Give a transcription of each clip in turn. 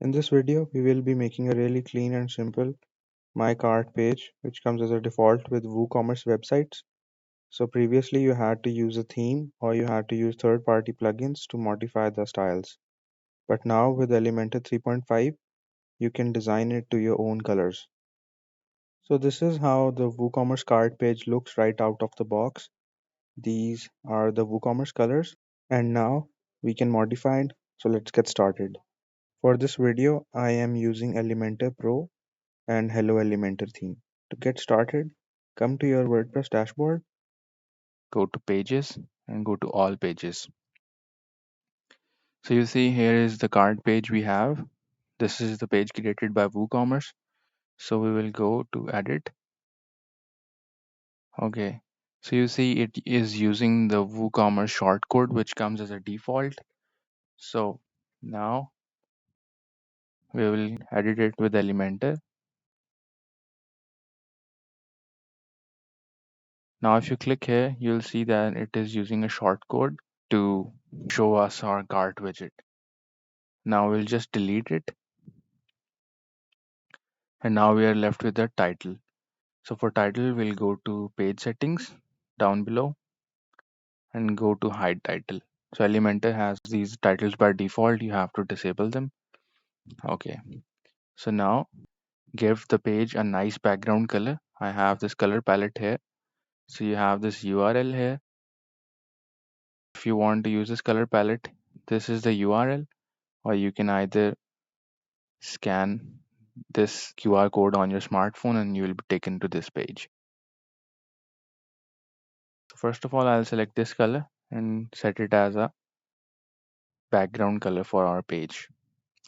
In this video, we will be making a really clean and simple My Cart page, which comes as a default with WooCommerce websites. So previously you had to use a theme or you had to use third-party plugins to modify the styles. But now with Elementor 3.5, you can design it to your own colors. So this is how the WooCommerce cart page looks right out of the box. These are the WooCommerce colors, and now we can modify it. So let's get started. For this video, I am using Elementor Pro and Hello Elementor theme. To get started, come to your WordPress dashboard. Go to pages and go to all pages. So you see here is the cart page we have. This is the page created by WooCommerce. So we will go to edit. Okay. So you see it is using the WooCommerce shortcode which comes as a default. So now we will edit it with Elementor. Now if you click here, you'll see that it is using a shortcode to show us our cart widget. Now we'll just delete it. And now we are left with the title. So for title, we'll go to page settings down below and go to hide title. So Elementor has these titles by default. You have to disable them. Okay. So now give the page a nice background color. I have this color palette here. So you have this URL here. If you want to use this color palette, this is the URL, or you can either scan this QR code on your smartphone and you will be taken to this page. So first of all, I'll select this color and set it as a background color for our page.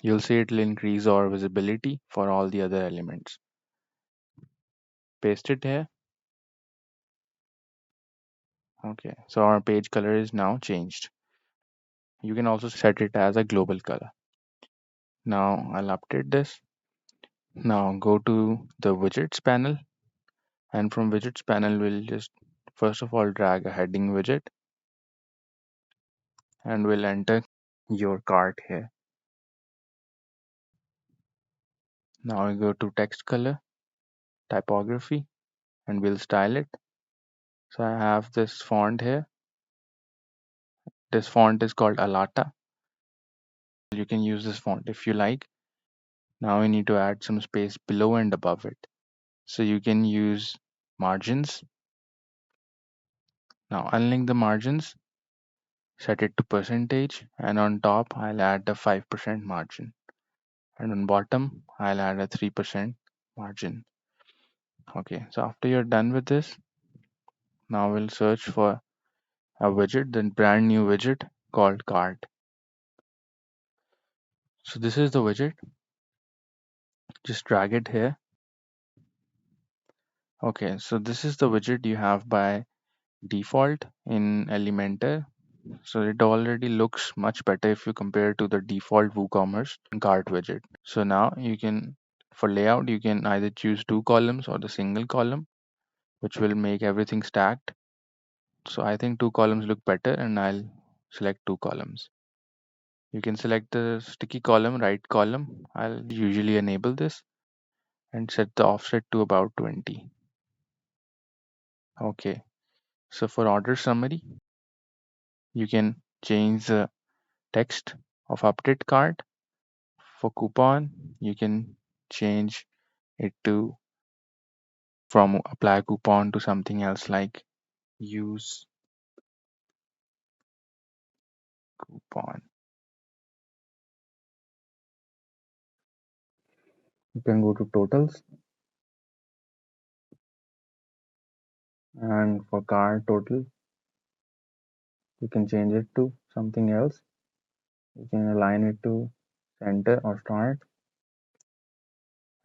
You'll see it will increase our visibility for all the other elements. Paste it here. Okay, so our page color is now changed. You can also set it as a global color. Now I'll update this. Now go to the widgets panel, and from widgets panel we'll just first of all drag a heading widget and we'll enter your cart here. Now we go to text color, typography, and we'll style it. So I have this font here. This font is called Alata. You can use this font if you like. Now we need to add some space below and above it. So you can use margins. Now unlink the margins, set it to percentage, and on top I'll add a 5% margin. And on bottom I'll add a 3% margin. Okay, so after you're done with this, now we'll search for a widget, the brand new widget called cart. So this is the widget. Just drag it here. Okay, so this is the widget you have by default in Elementor. So it already looks much better if you compare to the default WooCommerce cart widget. So now you can, for layout, you can either choose 2 columns or the single column, which will make everything stacked. So I think 2 columns look better and I'll select 2 columns. You can select the sticky column, right column. I'll usually enable this and set the offset to about 20. Okay, so for order summary, you can change the text of update cart. For coupon, you can change it to from apply coupon to something else like use coupon. You can go to totals, and for cart total, you can change it to something else. You can align it to center or start,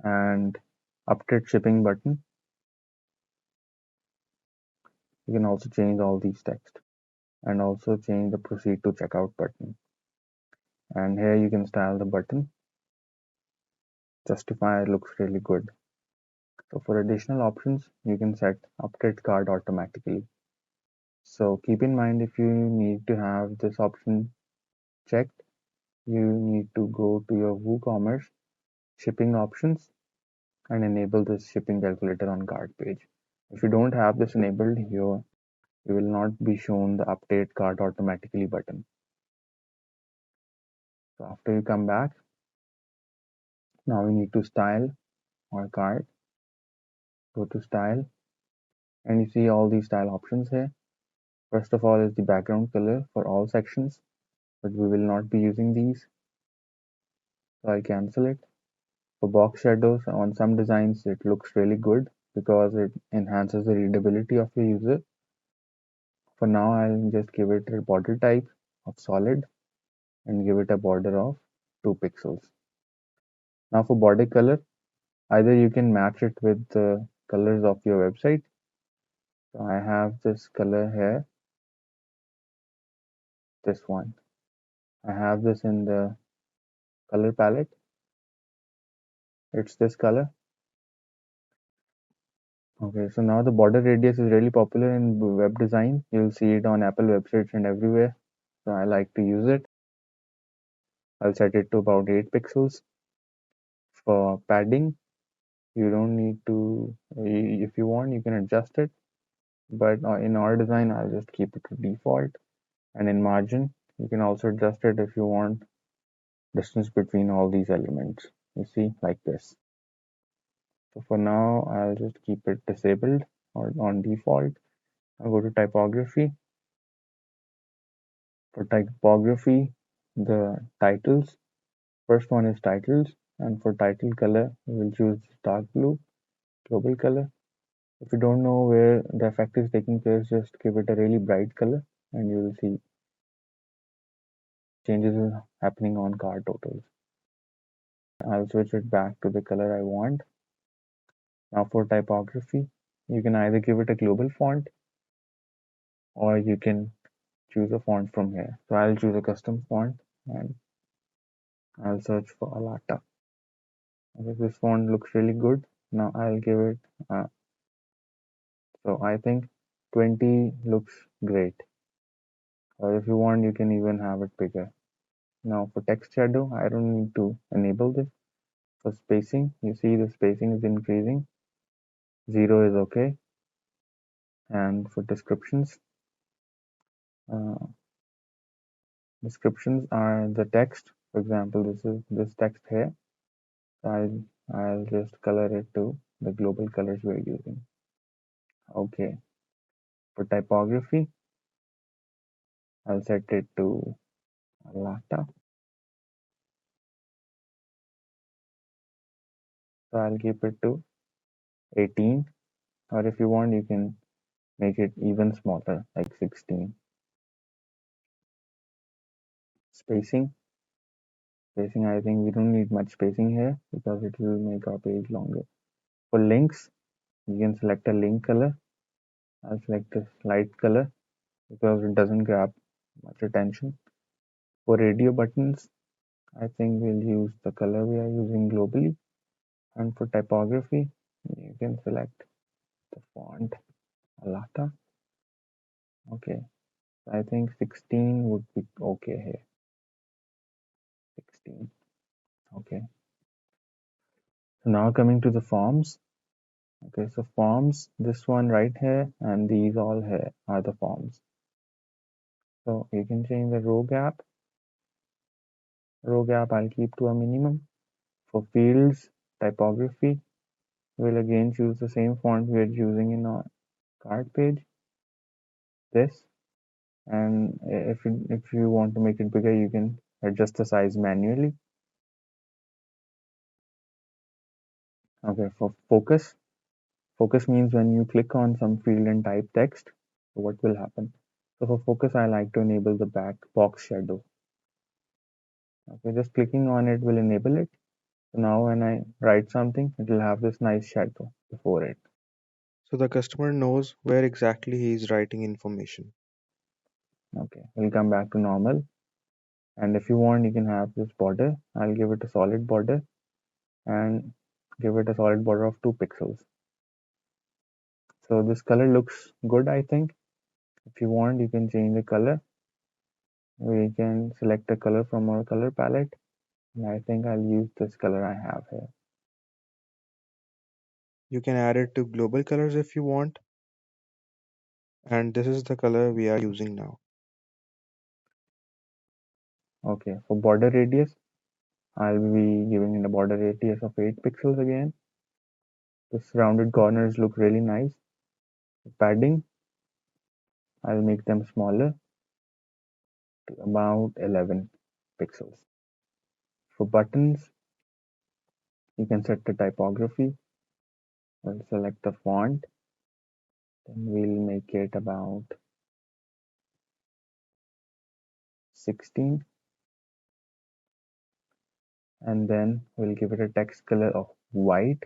and update shipping button. You can also change all these text and also change the proceed to checkout button. And here you can style the button. Justify looks really good. So for additional options, you can set update cart automatically. So keep in mind, if you need to have this option checked, you need to go to your WooCommerce shipping options and enable this shipping calculator on cart page. If you don't have this enabled here, you will not be shown the update cart automatically button. So after you come back, now we need to style our cart. Go to style and you see all these style options here. First of all is the background color for all sections, but we will not be using these. So I cancel it. For box shadows on some designs, it looks really good because it enhances the readability of the user. For now, I'll just give it a border type of solid and give it a border of 2 pixels. Now for border color, either you can match it with the colors of your website. So I have this color here, this one. I have this in the color palette. It's this color. Okay, so now the border radius is really popular in web design. You'll see it on Apple websites and everywhere. So I like to use it. I'll set it to about 8 pixels. For padding, you don't need to, if you want, you can adjust it. But in our design, I'll just keep it to default. And in margin, you can also adjust it if you want distance between all these elements. You see, like this. So for now, I'll just keep it disabled or on default. I'll go to typography. For typography, the titles, first one is titles, and for title color, we will choose dark blue, global color. If you don't know where the effect is taking place, just give it a really bright color and you will see changes happening on card totals. I'll switch it back to the color I want. Now for typography, you can either give it a global font or you can choose a font from here. So I'll choose a custom font and I'll search for Alata. Okay, this font looks really good. Now I'll give it, so I think 20 looks great. Or if you want, you can even have it bigger. Now for text shadow, I don't need to enable this. For spacing, you see the spacing is increasing. 0 is okay. And for descriptions, uh, descriptions are the text. For example, this is this text here. I'll just color it to the global colors we're using. Okay. For typography, I'll set it to Lata. So I'll keep it to 18. Or if you want, you can make it even smaller, like 16. Spacing. Spacing, I think we don't need much spacing here because it will make our page longer. For links, you can select a link color. I'll select this light color because it doesn't grab much attention. For radio buttons, I think we'll use the color we are using globally. And for typography, you can select the font Alata. Okay, I think 16 would be okay here. 16. Okay. So now coming to the forms. Okay, so forms, this one right here and these all here are the forms. So you can change the row gap. Row gap I'll keep to a minimum. For fields, typography, we'll again choose the same font we are using in our card page. This, and if you want to make it bigger, you can adjust the size manually. Okay, for focus, focus means when you click on some field and type text, what will happen? So for focus, I like to enable the back box shadow. Okay, just clicking on it will enable it. So now when I write something, it will have this nice shadow before it. So the customer knows where exactly he is writing information. Okay, we'll come back to normal. And if you want, you can have this border. I'll give it a solid border and give it a solid border of 2 pixels. So this color looks good, I think. If you want, you can change the color. We can select a color from our color palette, and I think I'll use this color I have here. You can add it to global colors if you want, and this is the color we are using now. Okay, for border radius, I'll be giving it a border radius of 8 pixels again. The rounded corners look really nice. Padding, I'll make them smaller to about 11 pixels. For buttons, you can set the typography. We'll select the font, then we'll make it about 16, and then we'll give it a text color of white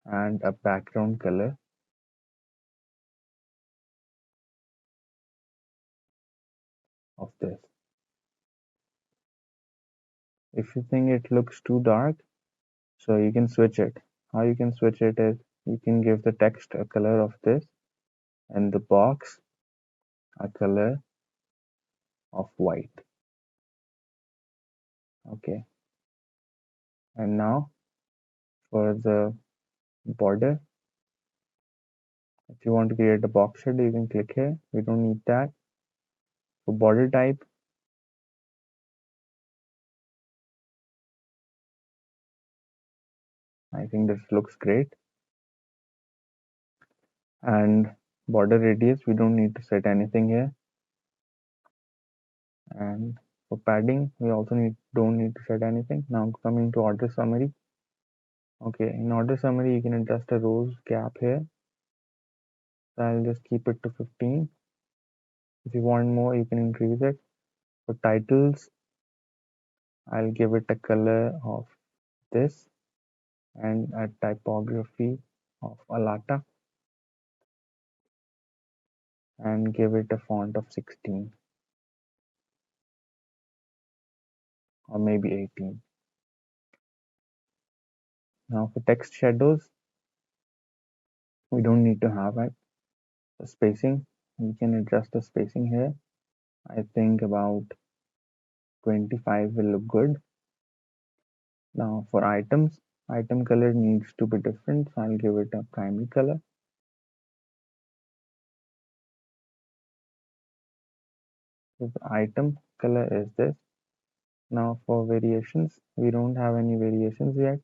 and a background color of this. If you think it looks too dark, so you can switch it. How you can switch it is you can give the text a color of this and the box a color of white. Okay, and now for the border, if you want to create a box shadow, you can click here. We don't need that. For border type, I think this looks great. And border radius, we don't need to set anything here. And for padding, we also don't need to set anything. Now coming to order summary. Okay, in order summary, you can adjust the rows gap here. So I'll just keep it to 15. If you want more, you can increase it. For titles, I'll give it a color of this and a typography of Alata and give it a font of 16 or maybe 18. Now for text shadows, we don't need to have it. The spacing, we can adjust the spacing here. I think about 25 will look good. Now for items, item color needs to be different, so I'll give it a primary color. So the item color is this. Now for variations, we don't have any variations yet,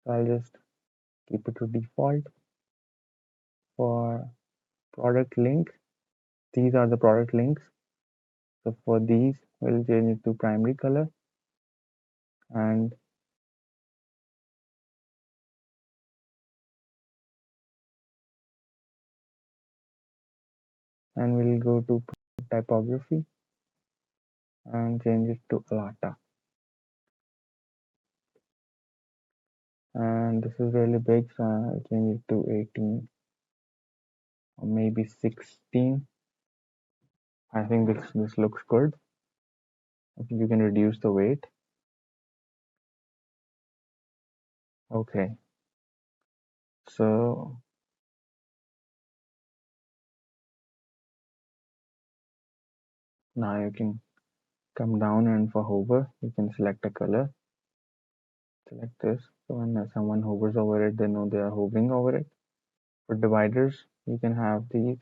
so I'll just keep it to default. For product link, these are the product links. So for these, we'll change it to primary color and we'll go to typography and change it to Alata. And this is really big, so I'll change it to 18 or maybe 16. I think this looks good. I think you can reduce the weight. Okay, so now you can come down, and for hover, you can select a color. Select this, so when someone hovers over it, they know they are hovering over it. For dividers, you can have these.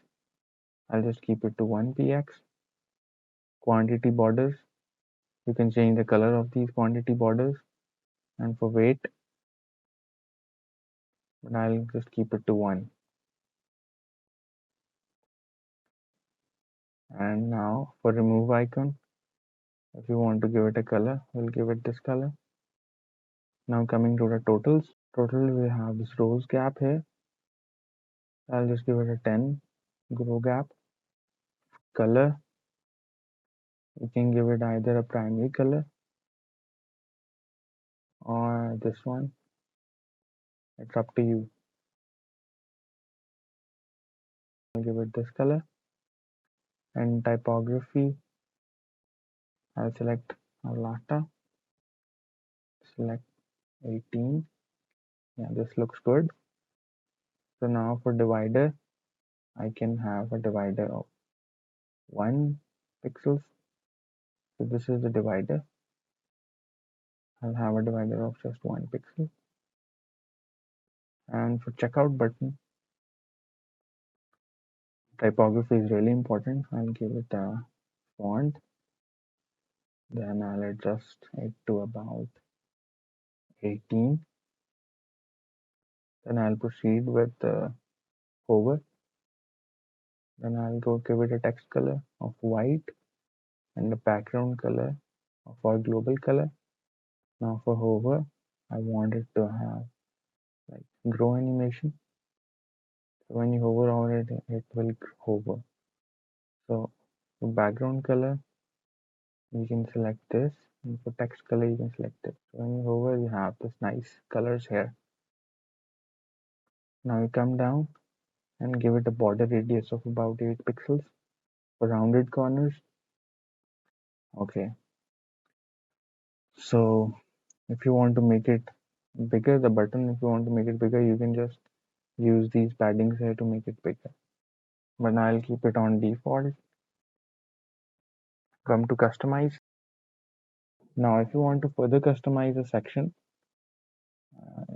I'll just keep it to 1px. Quantity borders, you can change the color of these quantity borders. And for weight, but I'll just keep it to 1. And now for remove icon, if you want to give it a color, we'll give it this color. Now coming to the totals, we have this rows gap here. I'll just give it a 10 grow gap. Color, you can give it either a primary color or this one. It's up to you. I'll give it this color. And typography, I'll select Alata, select 18. Yeah, this looks good. So now for divider, I can have a divider of 1 pixels. So this is the divider. I'll have a divider of just 1 pixel. And for checkout button, typography is really important. I'll give it a font. Then I'll adjust it to about 18. Then I'll proceed with the hover. Then I'll go give it a text color of white and the background color of our global color. Now for hover, I want it to have like grow animation. So when you hover on it, it will hover. So for background color, you can select this, and for text color, you can select it. So when you hover, you have this nice colors here. Now you come down and give it a border radius of about 8 pixels for rounded corners. Okay, so if you want to make it bigger, the button, if you want to make it bigger, you can just use these paddings here to make it bigger. But I'll keep it on default. Come to customize. Now if you want to further customize a section,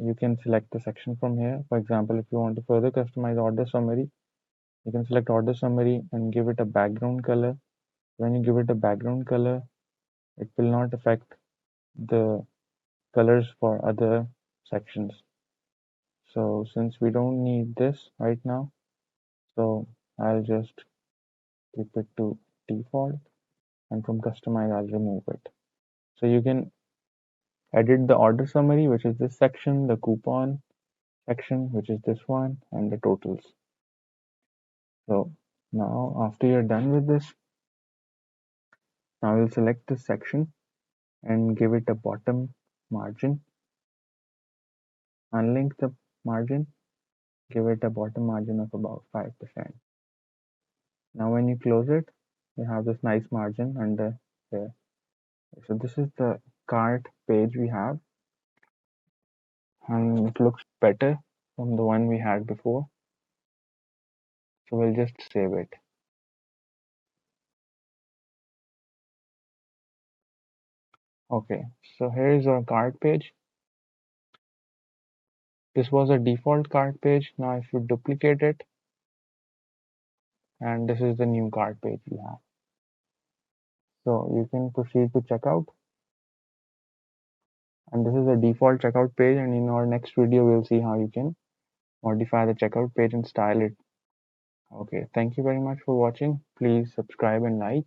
you can select the section from here. For example, if you want to further customize order summary, you can select order summary and give it a background color. When you give it a background color, it will not affect the colors for other sections. So since we don't need this right now, so I'll just keep it to default, and from customize I'll remove it. So you can edit the order summary, which is this section, the coupon section, which is this one, and the totals. So now after you're done with this, now we'll select this section and give it a bottom margin. Unlink the margin, give it a bottom margin of about 5%. Now when you close it, you have this nice margin under here. So this is the cart page we have, and it looks better from the one we had before. So we'll just save it. Okay, so here is our cart page. This was a default cart page. Now if you duplicate it, and this is the new cart page we have. So you can proceed to checkout. And this is a default checkout page, and in our next video we'll see how you can modify the checkout page and style it. Okay, thank you very much for watching. Please subscribe and like.